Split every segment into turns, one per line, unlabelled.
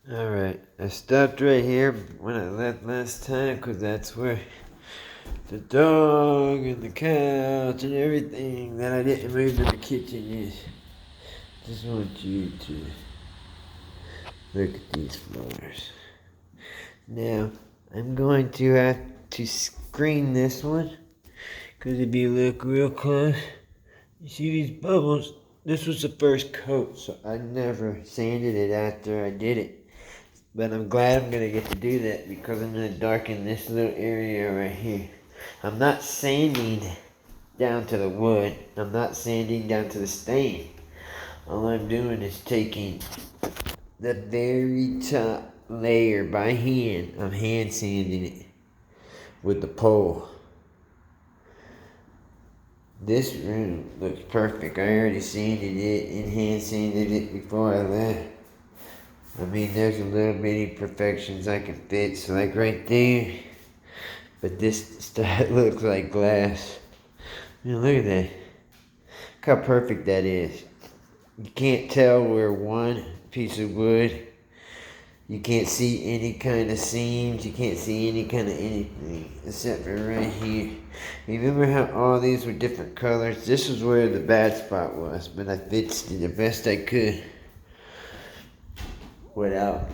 Alright, I stopped right here when I left last time because that's where the dog and the couch and everything that I didn't move to the kitchen is. Just want you to look at these floors. Now, I'm going to have to screen this one because if you look real close, you see these bubbles. This was the first coat, so I never sanded it after I did it. But I'm glad I'm going to get to do that because I'm going to darken this little area right here. I'm not sanding down to the wood. I'm not sanding down to the stain. All I'm doing is taking the very top layer by hand. I'm hand sanding it with the pole. This room looks perfect. I already sanded it and hand sanded it before I left. I mean, there's a little bitty imperfections I can fix, like right there. But this stuff looks like glass. Man, look at that. Look how perfect that is. You can't tell where one piece of wood. You can't see any kind of seams. You can't see any kind of anything except for right here. Remember how all these were different colors? This is where the bad spot was, but I fixed it the best I could without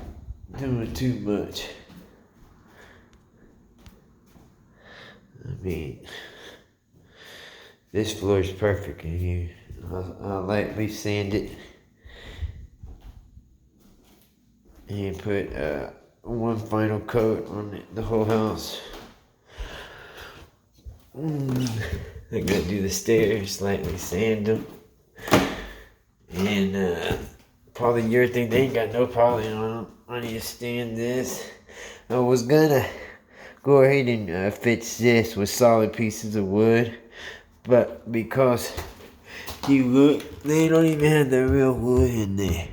doing too much. I mean, this floor is perfect in here. I'll lightly sand it and put one final coat on the whole house. I'm gonna do the stairs, lightly sand them, and polyurethane. They ain't got no poly on them. I need to stand this. I was gonna go ahead and fix this with solid pieces of wood, but because you look, they don't even have the real wood in there.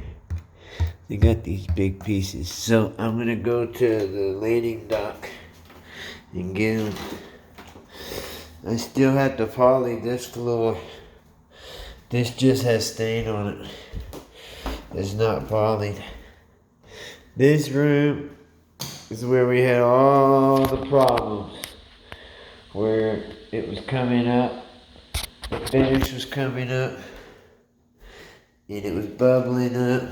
They got these big pieces. So I'm gonna go to the landing dock and get them. I still have to poly this floor. This just has stain on it. It's not polished. This room is where we had all the problems. Where it was coming up, the finish was coming up, and it was bubbling up,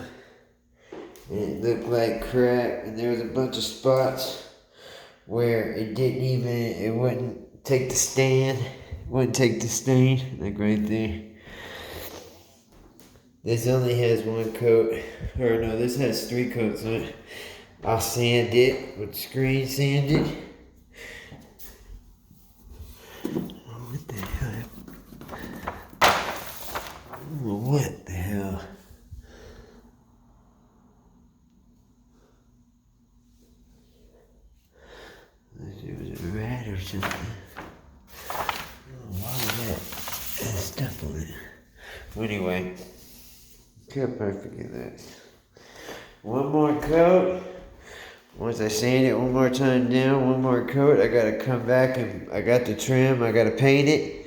and it looked like crack, and there was a bunch of spots where it wouldn't take the stand, wouldn't take the stain, like right there. This only has one coat, or no, this has 3 coats on it. I'll sand it with screen sanded. What the hell? What the hell? There was a rat or something. Why was that? There's stuff on it. Anyway, look how perfect it looks. One more coat. Once I sand it one more time down, one more coat, I gotta come back and I got the trim, I gotta paint it.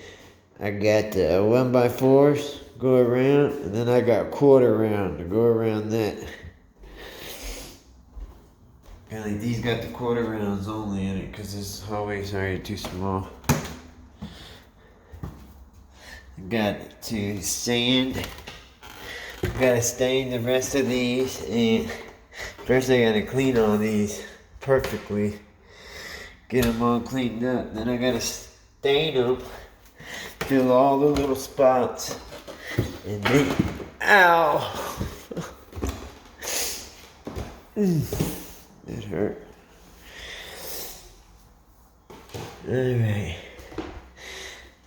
I got 1x4s go around, and then I got quarter round to go around that. Apparently these got the quarter rounds only in it because this hallway's already too small. I got to sand. I gotta stain the rest of these, and first I gotta clean all these perfectly. Get them all cleaned up. Then I gotta stain them. Fill all the little spots. And then, ow! That hurt. Alright.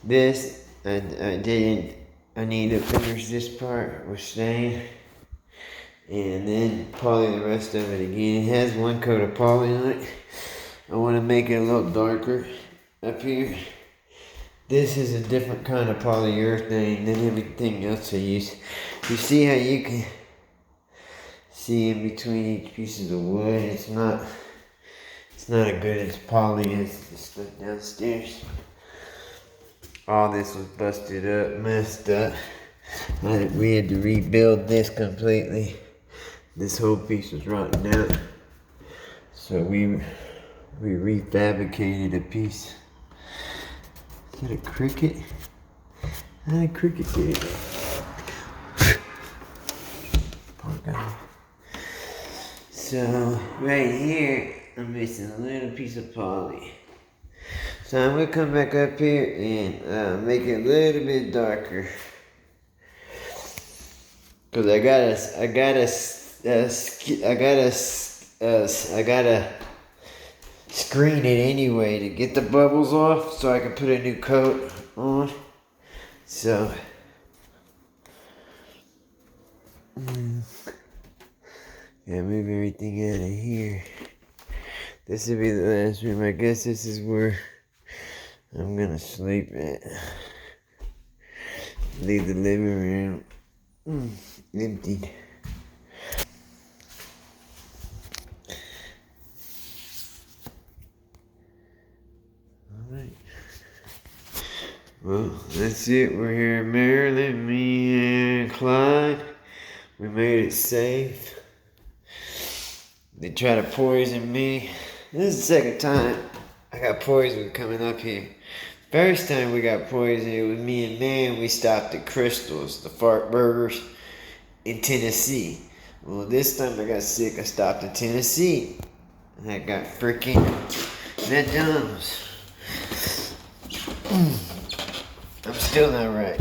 This, I need to finish this part with stain. And then poly the rest of it again. It has one coat of poly on it. I want to make it a little darker up here. This is a different kind of polyurethane than everything else I use. You see how you can see in between each pieces of wood? It's not as good as poly as the stuff downstairs. All this was busted up, messed up. We had to rebuild this completely. This whole piece was rotten out. So we refabricated a piece. Is that a cricket? How did a cricket get it? Poor guy. So right here, I'm missing a little piece of poly. So I'm gonna come back up here and make it a little bit darker. Cause I gotta screen it anyway to get the bubbles off, so I can put a new coat on. So. Yeah, move everything out of here. This will be the last room. I guess this is where I'm gonna sleep at. Leave the living room empty. Alright. Well, that's it. We're here in Maryland, me and Clyde. We made it safe. They try to poison me. This is the second time I got poisoned coming up here. First time we got poisoned, it was me and Man. We stopped at Crystal's, the fart burgers in Tennessee. Well, this time I got sick. I stopped in Tennessee. And I got freaking McDonald's. I'm still not right.